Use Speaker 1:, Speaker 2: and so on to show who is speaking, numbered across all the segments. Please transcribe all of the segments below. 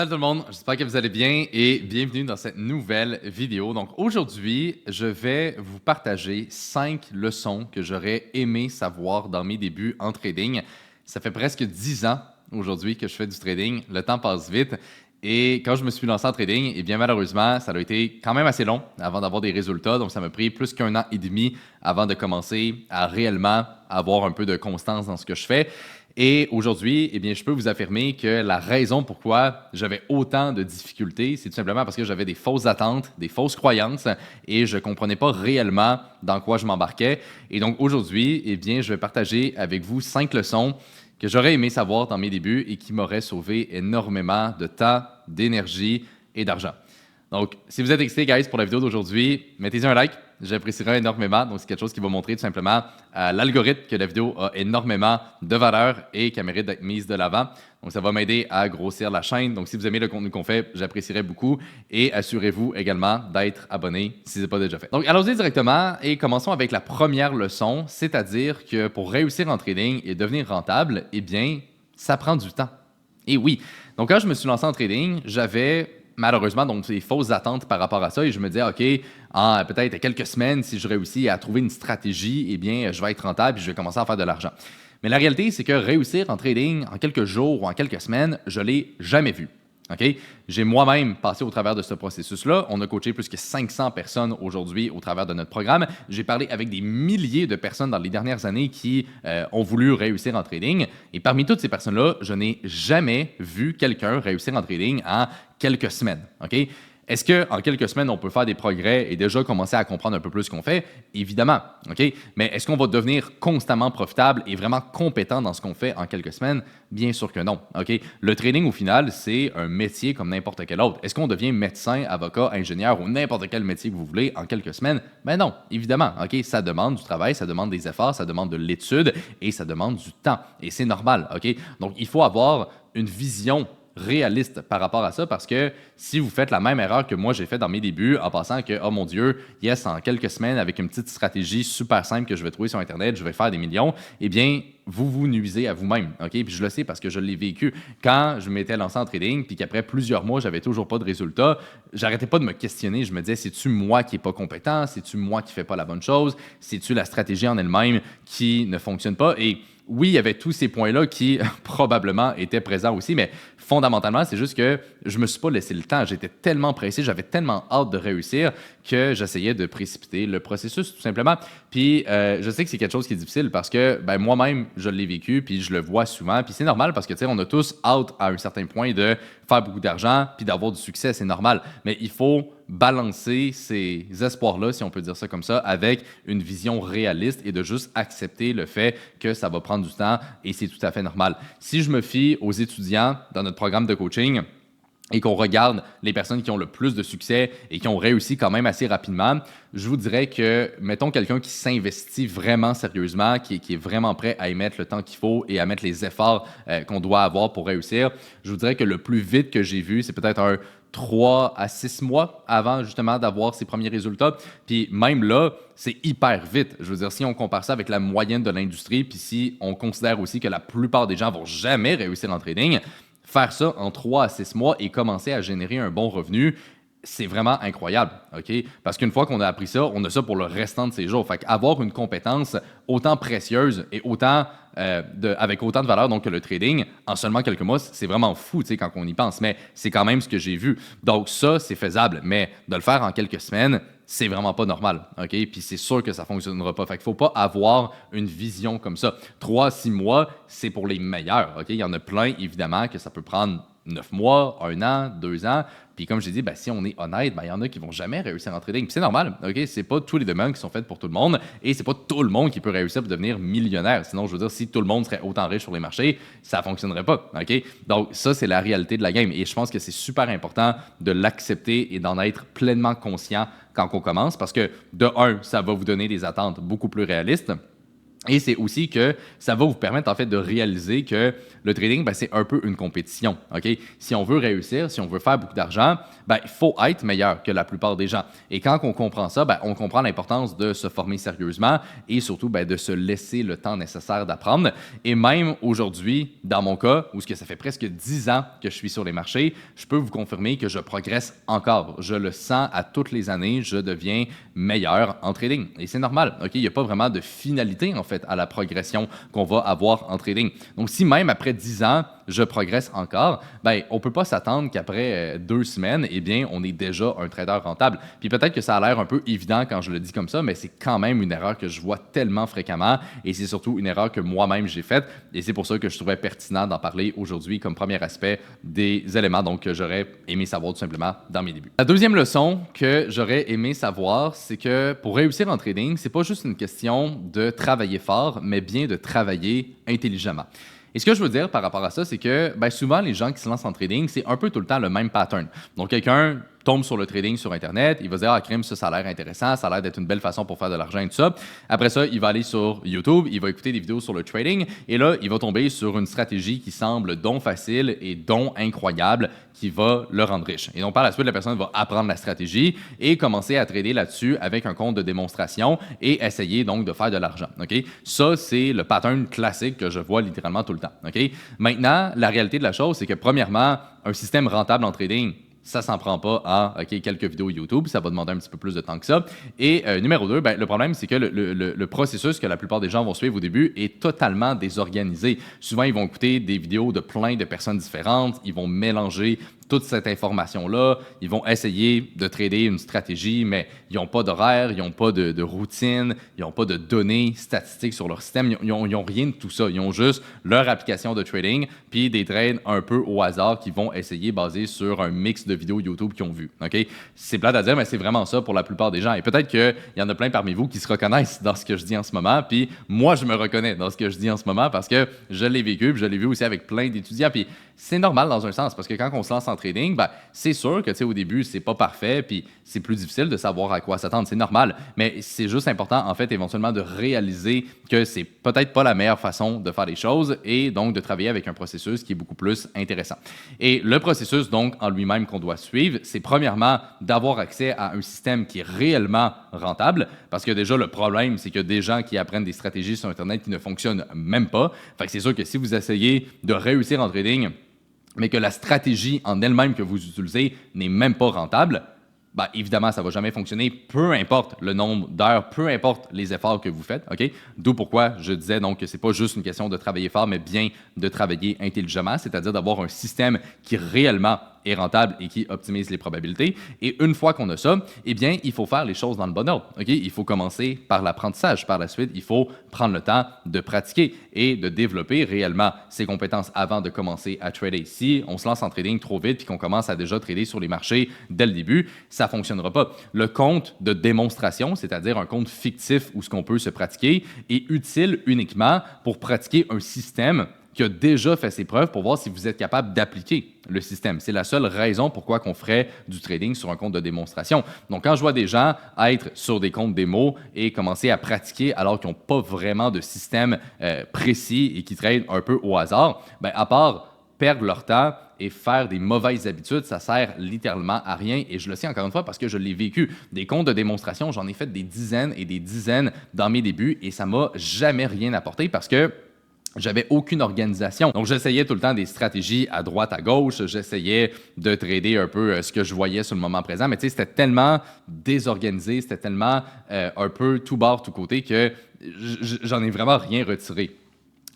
Speaker 1: Salut tout le monde, j'espère que vous allez bien et bienvenue dans cette nouvelle vidéo. Donc aujourd'hui, je vais vous partager 5 leçons que j'aurais aimé savoir dans mes débuts en trading. Ça fait presque 10 ans aujourd'hui que je fais du trading, le temps passe vite et quand je me suis lancé en trading, eh bien malheureusement, ça a été quand même assez long avant d'avoir des résultats. Donc ça m'a pris plus qu'un an et demi avant de commencer à réellement avoir un peu de constance dans ce que je fais. Et aujourd'hui, eh bien, je peux vous affirmer que la raison pourquoi j'avais autant de difficultés, c'est tout simplement parce que j'avais des fausses attentes, des fausses croyances et je ne comprenais pas réellement dans quoi je m'embarquais. Et donc aujourd'hui, eh bien, je vais partager avec vous 5 leçons que j'aurais aimé savoir dans mes débuts et qui m'auraient sauvé énormément de temps, d'énergie et d'argent. Donc, si vous êtes excités, guys, pour la vidéo d'aujourd'hui, mettez-y un like. J'apprécierais énormément. Donc, c'est quelque chose qui va montrer tout simplement à l'algorithme que la vidéo a énormément de valeur et qu'elle mérite d'être mise de l'avant. Donc, ça va m'aider à grossir la chaîne. Donc, si vous aimez le contenu qu'on fait, j'apprécierais beaucoup. Et assurez-vous également d'être abonné si ce n'est pas déjà fait. Donc, allons-y directement et commençons avec la première leçon, c'est-à-dire que pour réussir en trading et devenir rentable, eh bien, ça prend du temps. Et oui. Donc, quand je me suis lancé en trading, j'avais malheureusement donc des fausses attentes par rapport à ça et je me disais OK, en peut-être quelques semaines, si je réussis à trouver une stratégie, eh bien je vais être rentable et je vais commencer à faire de l'argent. Mais la réalité, c'est que réussir en trading en quelques jours ou en quelques semaines, je l'ai jamais vu. OK? J'ai moi-même passé au travers de ce processus-là. On a coaché plus que 500 personnes aujourd'hui au travers de notre programme. J'ai parlé avec des milliers de personnes dans les dernières années qui ont voulu réussir en trading. Et parmi toutes ces personnes-là, je n'ai jamais vu quelqu'un réussir en trading en quelques semaines. OK? Est-ce qu'en quelques semaines, on peut faire des progrès et déjà commencer à comprendre un peu plus ce qu'on fait? Évidemment. OK? Mais est-ce qu'on va devenir constamment profitable et vraiment compétent dans ce qu'on fait en quelques semaines? Bien sûr que non. OK? Le trading, au final, c'est un métier comme n'importe quel autre. Est-ce qu'on devient médecin, avocat, ingénieur ou n'importe quel métier que vous voulez en quelques semaines? Ben non, évidemment. OK? Ça demande du travail, ça demande des efforts, ça demande de l'étude et ça demande du temps. Et c'est normal. OK? Donc, il faut avoir une vision réaliste par rapport à ça parce que si vous faites la même erreur que moi j'ai fait dans mes débuts en pensant que oh mon Dieu, yes, en quelques semaines avec une petite stratégie super simple que je vais trouver sur internet, je vais faire des millions, eh bien vous vous nuisez à vous-même. OK? Puis je le sais parce que je l'ai vécu quand je m'étais lancé en trading puis qu'après plusieurs mois, j'avais toujours pas de résultats, j'arrêtais pas de me questionner, je me disais c'est-tu moi qui est pas compétent, c'est-tu moi qui fais pas la bonne chose, c'est-tu la stratégie en elle-même qui ne fonctionne pas et oui, il y avait tous ces points-là qui probablement étaient présents aussi, mais fondamentalement, c'est juste que je me suis pas laissé le temps. J'étais tellement pressé, j'avais tellement hâte de réussir que j'essayais de précipiter le processus, tout simplement. Puis, je sais que c'est quelque chose qui est difficile parce que ben, moi-même, je l'ai vécu, puis je le vois souvent. Puis c'est normal parce que, tu sais, on a tous hâte à un certain point de faire beaucoup d'argent puis d'avoir du succès, c'est normal. Mais il faut balancer ces espoirs-là, si on peut dire ça comme ça, avec une vision réaliste et de juste accepter le fait que ça va prendre du temps et c'est tout à fait normal. Si je me fie aux étudiants dans notre programme de coaching, et qu'on regarde les personnes qui ont le plus de succès et qui ont réussi quand même assez rapidement, je vous dirais que, mettons quelqu'un qui s'investit vraiment sérieusement, qui est vraiment prêt à y mettre le temps qu'il faut et à mettre les efforts qu'on doit avoir pour réussir, je vous dirais que le plus vite que j'ai vu, c'est peut-être un 3 à 6 mois avant justement d'avoir ses premiers résultats. Puis même là, c'est hyper vite. Je veux dire, si on compare ça avec la moyenne de l'industrie, puis si on considère aussi que la plupart des gens vont jamais réussir en trading, faire ça en 3 à 6 mois et commencer à générer un bon revenu, c'est vraiment incroyable, OK? Parce qu'une fois qu'on a appris ça, on a ça pour le restant de ses jours. Fait qu'avoir une compétence autant précieuse et autant avec autant de valeur donc, que le trading, en seulement quelques mois, c'est vraiment fou, tu sais, quand on y pense. Mais c'est quand même ce que j'ai vu. Donc ça, c'est faisable. Mais de le faire en quelques semaines, c'est vraiment pas normal, OK? Puis c'est sûr que ça fonctionnera pas. Fait qu'il faut pas avoir une vision comme ça. 3 à 6 mois, c'est pour les meilleurs, OK? Il y en a plein, évidemment, que ça peut prendre 9 mois, 1 an, 2 ans. Puis comme j'ai dit, ben, si on est honnête, ben, il y en a qui vont jamais réussir en trading. Puis c'est normal, OK? C'est pas tous les domaines qui sont faits pour tout le monde et c'est pas tout le monde qui peut réussir pour devenir millionnaire. Sinon, je veux dire, si tout le monde serait autant riche sur les marchés, ça fonctionnerait pas, OK? Donc ça, c'est la réalité de la game et je pense que c'est super important de l'accepter et d'en être pleinement conscient quand on commence parce que, de un, ça va vous donner des attentes beaucoup plus réalistes. Et c'est aussi que ça va vous permettre en fait de réaliser que le trading, ben, c'est un peu une compétition. OK? Si on veut réussir, si on veut faire beaucoup d'argent, ben, il faut être meilleur que la plupart des gens. Et quand on comprend ça, ben, on comprend l'importance de se former sérieusement et surtout ben, de se laisser le temps nécessaire d'apprendre. Et même aujourd'hui, dans mon cas, où ça fait presque 10 ans que je suis sur les marchés, je peux vous confirmer que je progresse encore. Je le sens à toutes les années, je deviens meilleur en trading. Et c'est normal. OK? Il n'y a pas vraiment de finalité en fait à la progression qu'on va avoir en trading. Donc si même après 10 ans, je progresse encore, ben on peut pas s'attendre qu'après 2 semaines, eh bien on est déjà un trader rentable. Puis peut-être que ça a l'air un peu évident quand je le dis comme ça, mais c'est quand même une erreur que je vois tellement fréquemment et c'est surtout une erreur que moi-même j'ai faite et c'est pour ça que je trouvais pertinent d'en parler aujourd'hui comme premier aspect des éléments donc que j'aurais aimé savoir tout simplement dans mes débuts. La deuxième leçon que j'aurais aimé savoir, c'est que pour réussir en trading, c'est pas juste une question de travailler fort, mais bien de travailler intelligemment. Et ce que je veux dire par rapport à ça, c'est que ben, souvent, les gens qui se lancent en trading, c'est un peu tout le temps le même pattern. Donc, quelqu'un tombe sur le trading sur Internet, il va se dire « Ah, crime, ça a l'air intéressant, ça a l'air d'être une belle façon pour faire de l'argent et tout ça. » Après ça, il va aller sur YouTube, il va écouter des vidéos sur le trading et là, il va tomber sur une stratégie qui semble donc facile et donc incroyable qui va le rendre riche. Et donc, par la suite, la personne va apprendre la stratégie et commencer à trader là-dessus avec un compte de démonstration et essayer donc de faire de l'argent. Okay? Ça, c'est le pattern classique que je vois littéralement tout le temps. Okay? Maintenant, la réalité de la chose, c'est que premièrement, un système rentable en trading, ça s'en prend pas à quelques vidéos YouTube, ça va demander un petit peu plus de temps que ça. Et numéro 2, ben, le problème, c'est que le processus que la plupart des gens vont suivre au début est totalement désorganisé. Souvent, ils vont écouter des vidéos de plein de personnes différentes, ils vont mélanger toute cette information-là, ils vont essayer de trader une stratégie, mais ils n'ont pas d'horaire, ils n'ont pas de routine, ils n'ont pas de données statistiques sur leur système, ils n'ont rien de tout ça. Ils ont juste leur application de trading, puis des trades un peu au hasard qu'ils vont essayer basés sur un mix de vidéos YouTube qu'ils ont vues. Okay? C'est plate à dire, mais c'est vraiment ça pour la plupart des gens. Et peut-être qu'il y en a plein parmi vous qui se reconnaissent dans ce que je dis en ce moment, puis moi, je me reconnais dans ce que je dis en ce moment parce que je l'ai vécu, puis je l'ai vu aussi avec plein d'étudiants, puis c'est normal dans un sens, parce que quand on se lance en trading, ben, c'est sûr que au début, c'est pas parfait, puis c'est plus difficile de savoir à quoi s'attendre. C'est normal, mais c'est juste important, en fait, éventuellement, de réaliser que c'est peut-être pas la meilleure façon de faire les choses et donc de travailler avec un processus qui est beaucoup plus intéressant. Et le processus, donc, en lui-même qu'on doit suivre, c'est premièrement d'avoir accès à un système qui est réellement rentable, parce que déjà, le problème, c'est que des gens qui apprennent des stratégies sur Internet qui ne fonctionnent même pas. Fait que c'est sûr que si vous essayez de réussir en trading, mais que la stratégie en elle-même que vous utilisez n'est même pas rentable, ben, évidemment, ça ne va jamais fonctionner, peu importe le nombre d'heures, peu importe les efforts que vous faites. Okay? D'où pourquoi je disais donc que ce n'est pas juste une question de travailler fort, mais bien de travailler intelligemment, c'est-à-dire d'avoir un système qui réellement est rentable et qui optimise les probabilités. Et une fois qu'on a ça, eh bien, il faut faire les choses dans le bon ordre. Okay? Il faut commencer par l'apprentissage. Par la suite, il faut prendre le temps de pratiquer et de développer réellement ses compétences avant de commencer à trader. Si on se lance en trading trop vite et qu'on commence à déjà trader sur les marchés dès le début, ça ne fonctionnera pas. Le compte de démonstration, c'est-à-dire un compte fictif où ce qu'on peut se pratiquer, est utile uniquement pour pratiquer un système qui a déjà fait ses preuves pour voir si vous êtes capable d'appliquer le système. C'est la seule raison pourquoi on ferait du trading sur un compte de démonstration. Donc, quand je vois des gens être sur des comptes démo et commencer à pratiquer alors qu'ils n'ont pas vraiment de système précis et qui tradent un peu au hasard, ben, à part perdre leur temps et faire des mauvaises habitudes, ça sert littéralement à rien. Et je le sais encore une fois parce que je l'ai vécu. Des comptes de démonstration, j'en ai fait des dizaines et des dizaines dans mes débuts et ça m'a jamais rien apporté parce que j'avais aucune organisation. Donc, j'essayais tout le temps des stratégies à droite, à gauche. J'essayais de trader un peu ce que je voyais sur le moment présent. Mais tu sais, c'était tellement désorganisé, c'était tellement un peu tout bord, tout côté que j'en ai vraiment rien retiré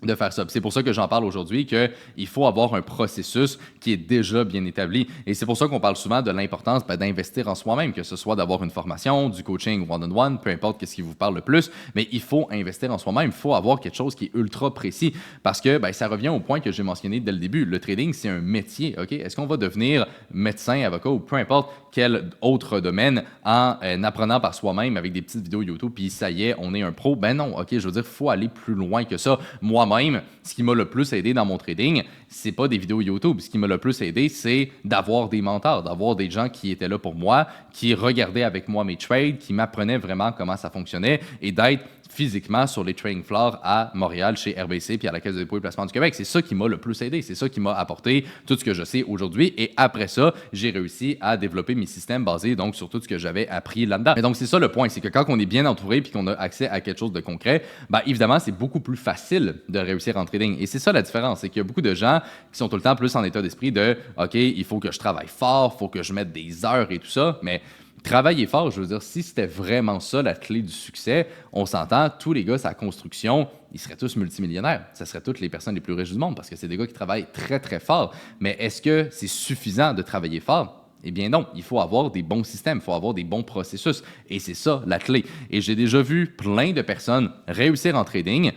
Speaker 1: de faire ça. C'est pour ça que j'en parle aujourd'hui, qu'il faut avoir un processus qui est déjà bien établi. Et c'est pour ça qu'on parle souvent de l'importance d'investir en soi-même, que ce soit d'avoir une formation, du coaching one-on-one, peu importe ce qui vous parle le plus, mais il faut investir en soi-même. Il faut avoir quelque chose qui est ultra précis parce que ça revient au point que j'ai mentionné dès le début. Le trading, c'est un métier. Okay? Est-ce qu'on va devenir médecin, avocat ou peu importe quel autre domaine en apprenant par soi-même avec des petites vidéos YouTube, puis ça y est, on est un pro? Ben non, OK, je veux dire, il faut aller plus loin que ça. Moi-même, moi-même, ce qui m'a le plus aidé dans mon trading, c'est pas des vidéos YouTube. Ce qui m'a le plus aidé, c'est d'avoir des mentors, d'avoir des gens qui étaient là pour moi, qui regardaient avec moi mes trades, qui m'apprenaient vraiment comment ça fonctionnait et d'être physiquement sur les trading floors à Montréal, chez RBC, puis à la Caisse de dépôt et placement du Québec. C'est ça qui m'a le plus aidé. C'est ça qui m'a apporté tout ce que je sais aujourd'hui. Et après ça, j'ai réussi à développer mes systèmes basés donc sur tout ce que j'avais appris là-dedans. Et donc, c'est ça le point. C'est que quand on est bien entouré puis qu'on a accès à quelque chose de concret, ben, évidemment, c'est beaucoup plus facile de réussir en trading. Et c'est ça la différence. C'est qu'il y a beaucoup de gens qui sont tout le temps plus en état d'esprit de « OK, il faut que je travaille fort, il faut que je mette des heures et tout ça. » Mais travailler fort, je veux dire, si c'était vraiment ça la clé du succès, on s'entend, tous les gars, sa construction, ils seraient tous multimillionnaires. Ce seraient toutes les personnes les plus riches du monde parce que c'est des gars qui travaillent très, très fort. Mais est-ce que c'est suffisant de travailler fort? Eh bien non, il faut avoir des bons systèmes, il faut avoir des bons processus. Et c'est ça la clé. Et j'ai déjà vu plein de personnes réussir en trading.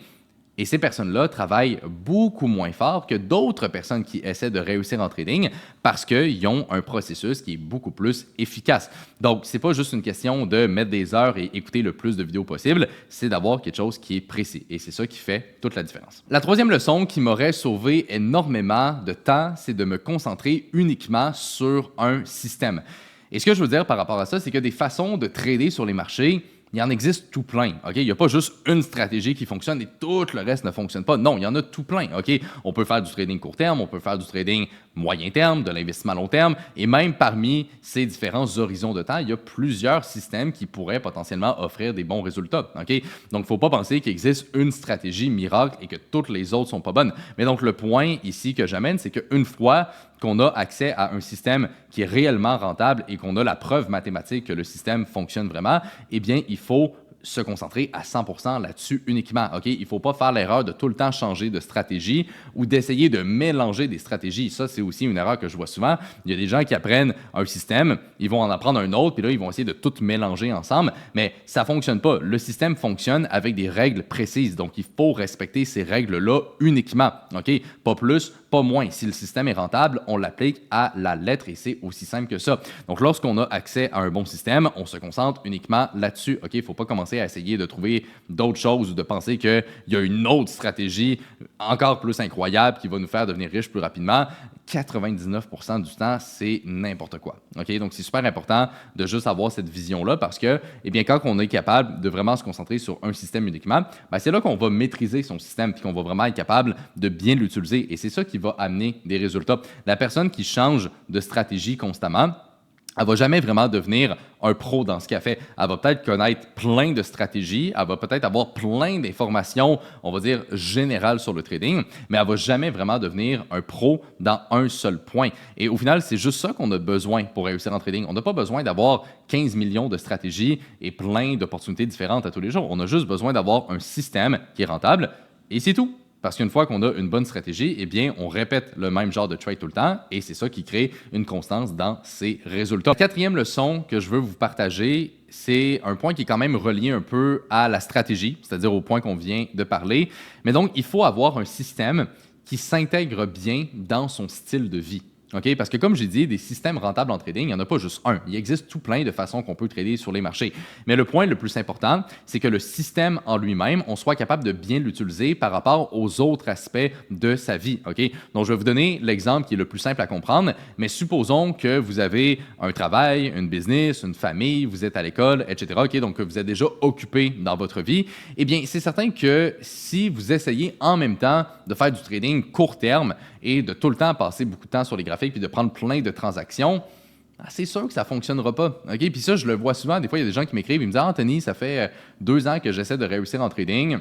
Speaker 1: Et ces personnes-là travaillent beaucoup moins fort que d'autres personnes qui essaient de réussir en trading parce qu'ils ont un processus qui est beaucoup plus efficace. Donc, c'est pas juste une question de mettre des heures et écouter le plus de vidéos possible, c'est d'avoir quelque chose qui est précis. Et c'est ça qui fait toute la différence. La troisième leçon qui m'aurait sauvé énormément de temps, c'est de me concentrer uniquement sur un système. Et ce que je veux dire par rapport à ça, c'est que des façons de trader sur les marchés, il y en existe tout plein. OK? Il n'y a pas juste une stratégie qui fonctionne et tout le reste ne fonctionne pas. Non, il y en a tout plein. OK? On peut faire du trading court terme, on peut faire du trading moyen terme, de l'investissement long terme, et même parmi ces différents horizons de temps, il y a plusieurs systèmes qui pourraient potentiellement offrir des bons résultats. OK? Donc, il ne faut pas penser qu'il existe une stratégie miracle et que toutes les autres ne sont pas bonnes. Mais donc, le point ici que j'amène, c'est qu'une fois qu'on a accès à un système qui est réellement rentable et qu'on a la preuve mathématique que le système fonctionne vraiment, eh bien, il faut se concentrer à 100% là-dessus uniquement. OK? Il ne faut pas faire l'erreur de tout le temps changer de stratégie ou d'essayer de mélanger des stratégies. Ça, c'est aussi une erreur que je vois souvent. Il y a des gens qui apprennent un système, ils vont en apprendre un autre, puis là, ils vont essayer de tout mélanger ensemble, mais ça ne fonctionne pas. Le système fonctionne avec des règles précises, donc il faut respecter ces règles-là uniquement. OK? Pas plus, pas moins. Si le système est rentable, on l'applique à la lettre et c'est aussi simple que ça. Donc, lorsqu'on a accès à un bon système, on se concentre uniquement là-dessus. OK? Il ne faut pas commencer à essayer de trouver d'autres choses ou de penser qu'il y a une autre stratégie encore plus incroyable qui va nous faire devenir riches plus rapidement. 99% du temps, c'est n'importe quoi. OK? Donc, c'est super important de juste avoir cette vision-là parce que, eh bien, quand on est capable de vraiment se concentrer sur un système uniquement, ben, c'est là qu'on va maîtriser son système et qu'on va vraiment être capable de bien l'utiliser. Et c'est ça qui va amener des résultats. La personne qui change de stratégie constamment, elle ne va jamais vraiment devenir un pro dans ce qu'elle fait. Elle va peut-être connaître plein de stratégies, elle va peut-être avoir plein d'informations, on va dire, générales sur le trading, mais elle ne va jamais vraiment devenir un pro dans un seul point. Et au final, c'est juste ça qu'on a besoin pour réussir en trading. On n'a pas besoin d'avoir 15 millions de stratégies et plein d'opportunités différentes à tous les jours. On a juste besoin d'avoir un système qui est rentable et c'est tout. Parce qu'une fois qu'on a une bonne stratégie, eh bien, on répète le même genre de trade tout le temps et c'est ça qui crée une constance dans ses résultats. La quatrième leçon que je veux vous partager, c'est un point qui est quand même relié un peu à la stratégie, c'est-à-dire au point qu'on vient de parler. Mais donc, il faut avoir un système qui s'intègre bien dans son style de vie. OK? Parce que comme j'ai dit, des systèmes rentables en trading, il n'y en a pas juste un. Il existe tout plein de façons qu'on peut trader sur les marchés. Mais le point le plus important, c'est que le système en lui-même, on soit capable de bien l'utiliser par rapport aux autres aspects de sa vie. OK? Donc, je vais vous donner l'exemple qui est le plus simple à comprendre, mais supposons que vous avez un travail, une business, une famille, vous êtes à l'école, etc. OK? Donc, que vous êtes déjà occupé dans votre vie. Eh bien, c'est certain que si vous essayez en même temps de faire du trading court terme et de tout le temps passer beaucoup de temps sur les graphiques puis de prendre plein de transactions, c'est sûr que ça ne fonctionnera pas. OK? Puis ça, je le vois souvent. Des fois, il y a des gens qui m'écrivent, ils me disent « Ah, Anthony, ça fait 2 ans que j'essaie de réussir en trading.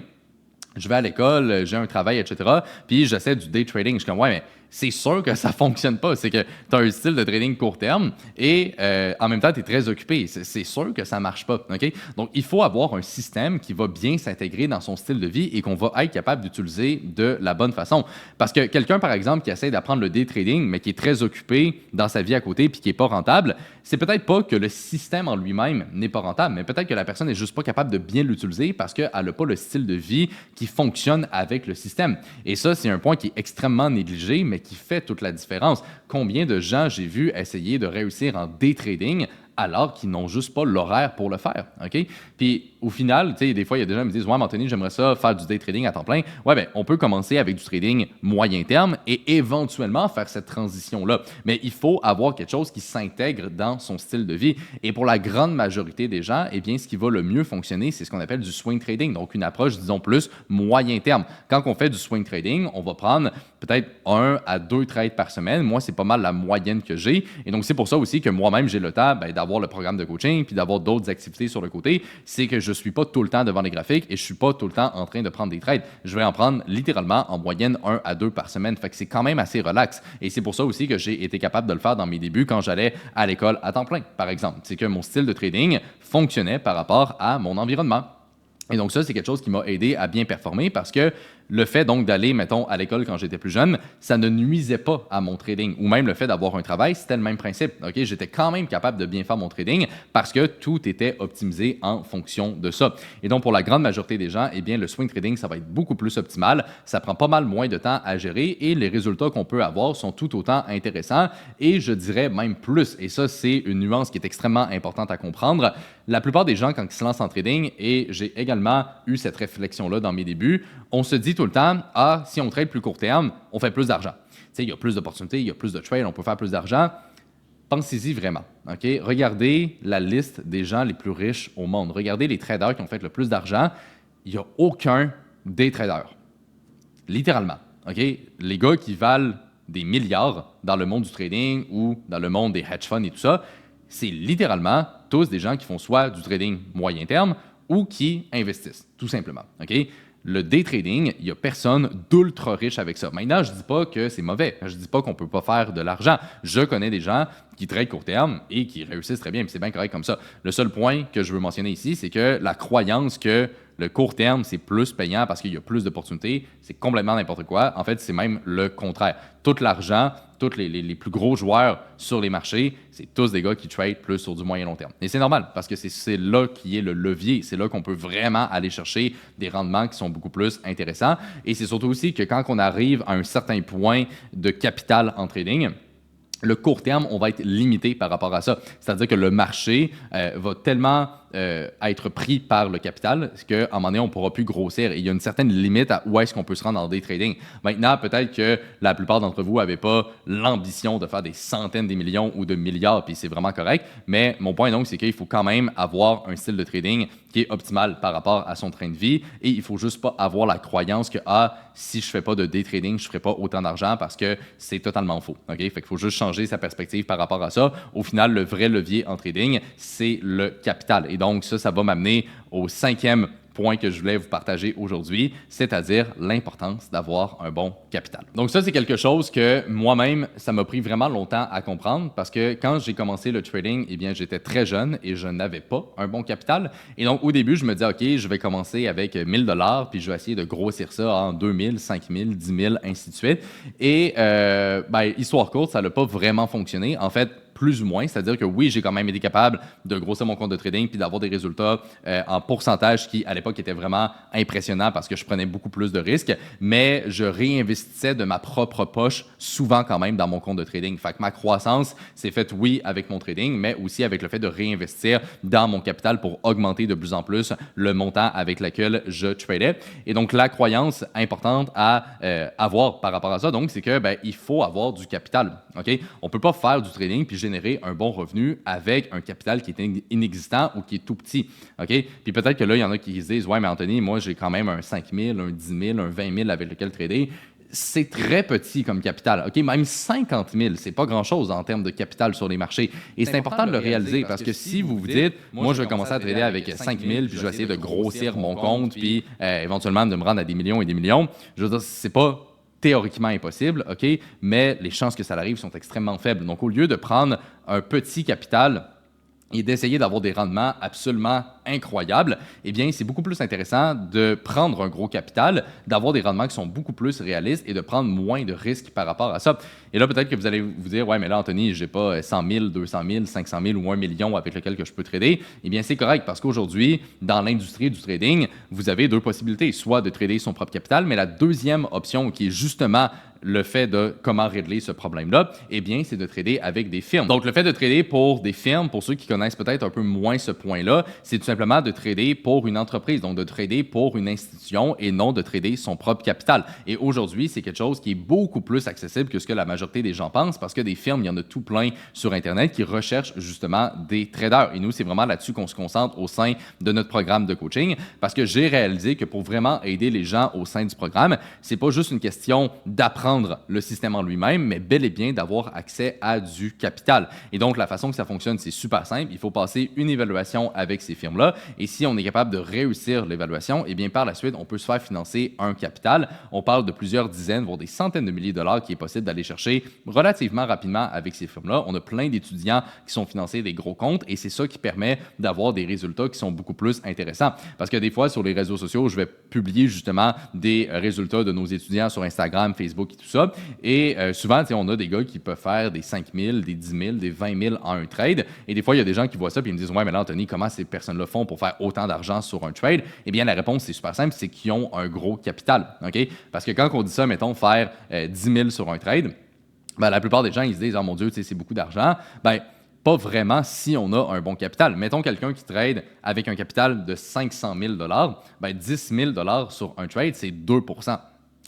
Speaker 1: Je vais à l'école, j'ai un travail, etc. Puis j'essaie du day trading. » Je suis comme « Ouais, mais c'est sûr que ça ne fonctionne pas. C'est que tu as un style de trading court terme et en même temps, tu es très occupé. C'est sûr que ça ne marche pas. OK? Donc, il faut avoir un système qui va bien s'intégrer dans son style de vie et qu'on va être capable d'utiliser de la bonne façon. Parce que quelqu'un, par exemple, qui essaie d'apprendre le day trading, mais qui est très occupé dans sa vie à côté puis qui n'est pas rentable, c'est peut-être pas que le système en lui-même n'est pas rentable, mais peut-être que la personne n'est juste pas capable de bien l'utiliser parce qu'elle n'a pas le style de vie qui fonctionne avec le système. Et ça, c'est un point qui est extrêmement négligé, mais qui fait toute la différence. Combien de gens j'ai vu essayer de réussir en day trading alors qu'ils n'ont juste pas l'horaire pour le faire. OK? Puis au final, tu sais, des fois, il y a des gens qui me disent ouais, mais Anthony, j'aimerais ça faire du day trading à temps plein. Ouais, bien, on peut commencer avec du trading moyen terme et éventuellement faire cette transition-là. Mais il faut avoir quelque chose qui s'intègre dans son style de vie. Et pour la grande majorité des gens, eh bien, ce qui va le mieux fonctionner, c'est ce qu'on appelle du swing trading. Donc, une approche, disons, plus moyen terme. Quand on fait du swing trading, on va prendre peut-être 1 à 2 trades par semaine. Moi, c'est pas mal la moyenne que j'ai. Et donc, c'est pour ça aussi que moi-même, j'ai le temps d'avoir le programme de coaching puis d'avoir d'autres activités sur le côté. C'est que je suis pas tout le temps devant les graphiques et je suis pas tout le temps en train de prendre des trades. Je vais en prendre littéralement en moyenne 1 à 2 par semaine. Fait que c'est quand même assez relax. Et c'est pour ça aussi que j'ai été capable de le faire dans mes débuts quand j'allais à l'école à temps plein, par exemple. C'est que mon style de trading fonctionnait par rapport à mon environnement. Et donc ça, c'est quelque chose qui m'a aidé à bien performer parce que le fait donc d'aller, mettons, à l'école quand j'étais plus jeune, ça ne nuisait pas à mon trading. Ou même le fait d'avoir un travail, c'était le même principe. Okay? J'étais quand même capable de bien faire mon trading parce que tout était optimisé en fonction de ça. Et donc, pour la grande majorité des gens, eh bien, le swing trading, ça va être beaucoup plus optimal. Ça prend pas mal moins de temps à gérer et les résultats qu'on peut avoir sont tout autant intéressants et je dirais même plus. Et ça, c'est une nuance qui est extrêmement importante à comprendre. La plupart des gens, quand ils se lancent en trading, et j'ai également eu cette réflexion-là dans mes débuts, on se dit tout le temps, ah, si on trade plus court terme, on fait plus d'argent. Tu sais, il y a plus d'opportunités, il y a plus de trades, on peut faire plus d'argent. Pensez-y vraiment. OK? Regardez la liste des gens les plus riches au monde. Regardez les traders qui ont fait le plus d'argent. Il n'y a aucun des traders. Littéralement. OK? Les gars qui valent des milliards dans le monde du trading ou dans le monde des hedge funds et tout ça, c'est littéralement tous des gens qui font soit du trading moyen terme ou qui investissent, tout simplement. OK? Le day trading, il n'y a personne d'ultra riche avec ça. Maintenant, je ne dis pas que c'est mauvais. Je ne dis pas qu'on ne peut pas faire de l'argent. Je connais des gens qui tradent court terme et qui réussissent très bien, puis c'est bien correct comme ça. Le seul point que je veux mentionner ici, c'est que la croyance que le court terme, c'est plus payant parce qu'il y a plus d'opportunités, c'est complètement n'importe quoi. En fait, c'est même le contraire. Tout l'argent, tous les plus gros joueurs sur les marchés, c'est tous des gars qui tradent plus sur du moyen long terme. Et c'est normal parce que c'est là qui est le levier. C'est là qu'on peut vraiment aller chercher des rendements qui sont beaucoup plus intéressants. Et c'est surtout aussi que quand on arrive à un certain point de capital en trading, le court terme, on va être limité par rapport à ça. C'est-à-dire que le marché va tellement être pris par le capital qu'à un moment donné, on ne pourra plus grossir. Et il y a une certaine limite à où est-ce qu'on peut se rendre dans des trading. Maintenant, peut-être que la plupart d'entre vous n'avaient pas l'ambition de faire des centaines de millions ou de milliards, puis c'est vraiment correct. Mais mon point donc, c'est qu'il faut quand même avoir un style de trading qui est optimal par rapport à son train de vie. Et il ne faut juste pas avoir la croyance que si je ne fais pas de day trading, je ne ferai pas autant d'argent parce que c'est totalement faux. Okay? Fait qu'il faut juste changer sa perspective par rapport à ça. Au final, le vrai levier en trading, c'est le capital. Et donc, ça va m'amener au 5e point que je voulais vous partager aujourd'hui, c'est-à-dire l'importance d'avoir un bon capital. Donc ça, c'est quelque chose que moi-même, ça m'a pris vraiment longtemps à comprendre parce que quand j'ai commencé le trading, eh bien, j'étais très jeune et je n'avais pas un bon capital. Et donc, au début, je me disais, OK, je vais commencer avec 1000 $ puis je vais essayer de grossir ça en 2000, 5000, 10 000, ainsi de suite. Et, histoire courte, ça n'a pas vraiment fonctionné. En fait, plus ou moins, c'est-à-dire que oui, j'ai quand même été capable de grossir mon compte de trading puis d'avoir des résultats en pourcentage qui, à l'époque, étaient vraiment impressionnants parce que je prenais beaucoup plus de risques, mais je réinvestissais de ma propre poche souvent quand même dans mon compte de trading. Fait que ma croissance s'est faite, oui, avec mon trading, mais aussi avec le fait de réinvestir dans mon capital pour augmenter de plus en plus le montant avec lequel je tradais. Et donc, la croyance importante à avoir par rapport à ça, donc, c'est que il faut avoir du capital. OK? On ne peut pas faire du trading puis générer un bon revenu avec un capital qui est inexistant ou qui est tout petit. OK? Puis peut-être que là, il y en a qui se disent « Ouais, mais Anthony, moi, j'ai quand même un 5 000, un 10 000, un 20 000 avec lequel trader. » C'est très petit comme capital. OK? Même 50 000, c'est pas grand-chose en termes de capital sur les marchés. Et c'est important de le réaliser parce que si vous vous dites « Moi, je vais commencer à trader avec 5 000 puis je vais essayer de grossir mon compte puis éventuellement de me rendre à des millions et des millions. » Je veux dire, c'est pas théoriquement impossible, OK, mais les chances que ça arrive sont extrêmement faibles. Donc, au lieu de prendre un petit capital et d'essayer d'avoir des rendements absolument incroyables, eh bien, c'est beaucoup plus intéressant de prendre un gros capital, d'avoir des rendements qui sont beaucoup plus réalistes et de prendre moins de risques par rapport à ça. Et là, peut-être que vous allez vous dire, ouais, mais là, Anthony, j'ai pas 100 000, 200 000, 500 000 ou 1 million avec lequel que je peux trader. Eh bien, c'est correct parce qu'aujourd'hui, dans l'industrie du trading, vous avez deux possibilités, soit de trader son propre capital, mais la deuxième option qui est justement le fait de comment régler ce problème-là, eh bien, c'est de trader avec des firmes. Donc, le fait de trader pour des firmes, pour ceux qui connaissent peut-être un peu moins ce point-là, c'est tout simplement de trader pour une entreprise, donc de trader pour une institution et non de trader son propre capital. Et aujourd'hui, c'est quelque chose qui est beaucoup plus accessible que ce que la majorité des gens pensent parce que des firmes, il y en a tout plein sur Internet qui recherchent justement des traders. Et nous, c'est vraiment là-dessus qu'on se concentre au sein de notre programme de coaching parce que j'ai réalisé que pour vraiment aider les gens au sein du programme, c'est pas juste une question d'apprendre le système en lui-même, mais bel et bien d'avoir accès à du capital. Et donc, la façon que ça fonctionne, c'est super simple. Il faut passer une évaluation avec ces firmes-là. Et si on est capable de réussir l'évaluation, eh bien, par la suite, on peut se faire financer un capital. On parle de plusieurs dizaines, voire des centaines de milliers de dollars qui est possible d'aller chercher relativement rapidement avec ces firmes-là. On a plein d'étudiants qui sont financés des gros comptes et c'est ça qui permet d'avoir des résultats qui sont beaucoup plus intéressants. Parce que des fois, sur les réseaux sociaux, je vais publier justement des résultats de nos étudiants sur Instagram, Facebook et tout ça. Et souvent, on a des gars qui peuvent faire des 5 000, des 10 000, des 20 000 en un trade. Et des fois, il y a des gens qui voient ça et ils me disent « Ouais, mais là, Anthony, comment ces personnes-là font pour faire autant d'argent sur un trade? » Eh bien, la réponse, c'est super simple, c'est qu'ils ont un gros capital. Okay? Parce que quand on dit ça, mettons, faire 10 000 sur un trade, ben, la plupart des gens, ils se disent « Oh mon Dieu, c'est beaucoup d'argent. » Ben, pas vraiment si on a un bon capital. Mettons quelqu'un qui trade avec un capital de 500 000 ben 10 000 sur un trade, c'est 2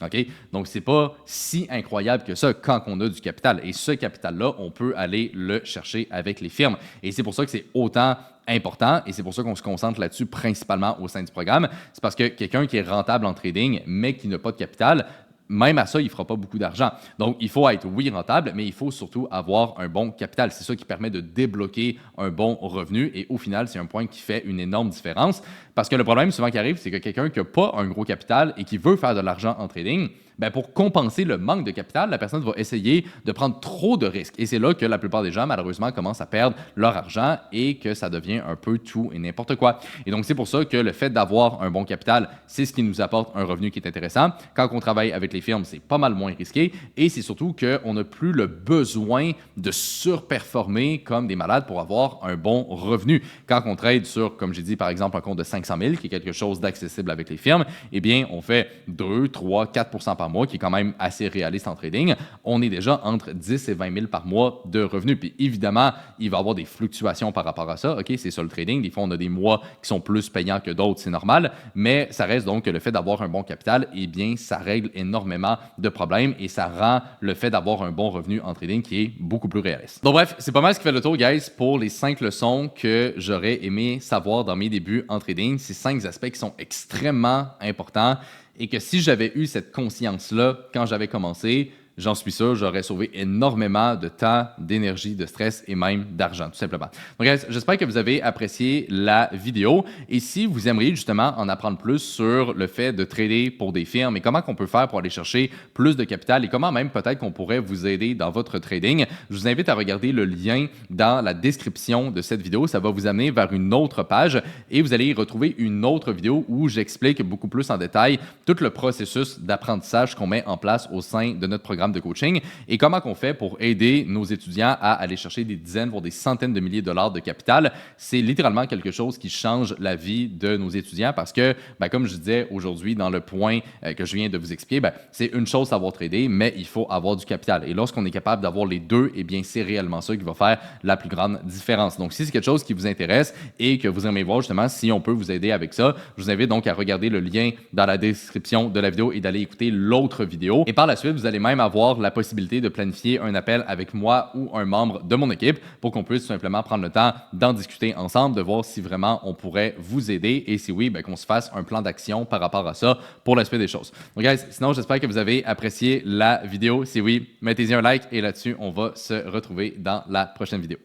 Speaker 1: OK? Donc, ce n'est pas si incroyable que ça quand on a du capital. Et ce capital-là, on peut aller le chercher avec les firmes. Et c'est pour ça que c'est autant important et c'est pour ça qu'on se concentre là-dessus principalement au sein du programme. C'est parce que quelqu'un qui est rentable en trading, mais qui n'a pas de capital, même à ça, il ne fera pas beaucoup d'argent. Donc, il faut être, oui, rentable, mais il faut surtout avoir un bon capital. C'est ça qui permet de débloquer un bon revenu. Et au final, c'est un point qui fait une énorme différence. Parce que le problème souvent qui arrive, c'est que quelqu'un qui n'a pas un gros capital et qui veut faire de l'argent en trading, ben pour compenser le manque de capital, la personne va essayer de prendre trop de risques. Et c'est là que la plupart des gens, malheureusement, commencent à perdre leur argent et que ça devient un peu tout et n'importe quoi. Et donc, c'est pour ça que le fait d'avoir un bon capital, c'est ce qui nous apporte un revenu qui est intéressant. Quand on travaille avec les firmes, c'est pas mal moins risqué. Et c'est surtout qu'on n'a plus le besoin de surperformer comme des malades pour avoir un bon revenu. Quand on trade sur, comme j'ai dit, par exemple, un compte de 500 000, qui est quelque chose d'accessible avec les firmes, eh bien, on fait 2, 3, 4 par mois, qui est quand même assez réaliste en trading. On est déjà entre 10 et 20 000 par mois de revenus. Puis évidemment, il va y avoir des fluctuations par rapport à ça. OK, c'est ça le trading. Des fois, on a des mois qui sont plus payants que d'autres, c'est normal. Mais ça reste donc que le fait d'avoir un bon capital, eh bien, ça règle énormément de problèmes et ça rend le fait d'avoir un bon revenu en trading qui est beaucoup plus réaliste. Donc bref, c'est pas mal ce qui fait le tour, guys, pour les 5 leçons que j'aurais aimé savoir dans mes débuts en trading. Ces 5 aspects qui sont extrêmement importants et que si j'avais eu cette conscience-là quand j'avais commencé, j'en suis sûr, j'aurais sauvé énormément de temps, d'énergie, de stress et même d'argent, tout simplement. Donc, guys, j'espère que vous avez apprécié la vidéo. Et si vous aimeriez justement en apprendre plus sur le fait de trader pour des firmes et comment qu'on peut faire pour aller chercher plus de capital et comment même peut-être qu'on pourrait vous aider dans votre trading, je vous invite à regarder le lien dans la description de cette vidéo. Ça va vous amener vers une autre page et vous allez y retrouver une autre vidéo où j'explique beaucoup plus en détail tout le processus d'apprentissage qu'on met en place au sein de notre programme de coaching et comment qu'on fait pour aider nos étudiants à aller chercher des dizaines, voire des centaines de milliers de dollars de capital. C'est littéralement quelque chose qui change la vie de nos étudiants parce que, comme je disais aujourd'hui dans le point que je viens de vous expliquer, c'est une chose savoir trader, mais il faut avoir du capital. Et lorsqu'on est capable d'avoir les deux, eh bien, c'est réellement ça qui va faire la plus grande différence. Donc, si c'est quelque chose qui vous intéresse et que vous aimez voir justement si on peut vous aider avec ça, je vous invite donc à regarder le lien dans la description de la vidéo et d'aller écouter l'autre vidéo. Et par la suite, vous allez même avoir la possibilité de planifier un appel avec moi ou un membre de mon équipe pour qu'on puisse tout simplement prendre le temps d'en discuter ensemble, de voir si vraiment on pourrait vous aider et si oui, qu'on se fasse un plan d'action par rapport à ça pour l'aspect des choses. Donc, guys, sinon, j'espère que vous avez apprécié la vidéo. Si oui, mettez-y un like et là-dessus, on va se retrouver dans la prochaine vidéo.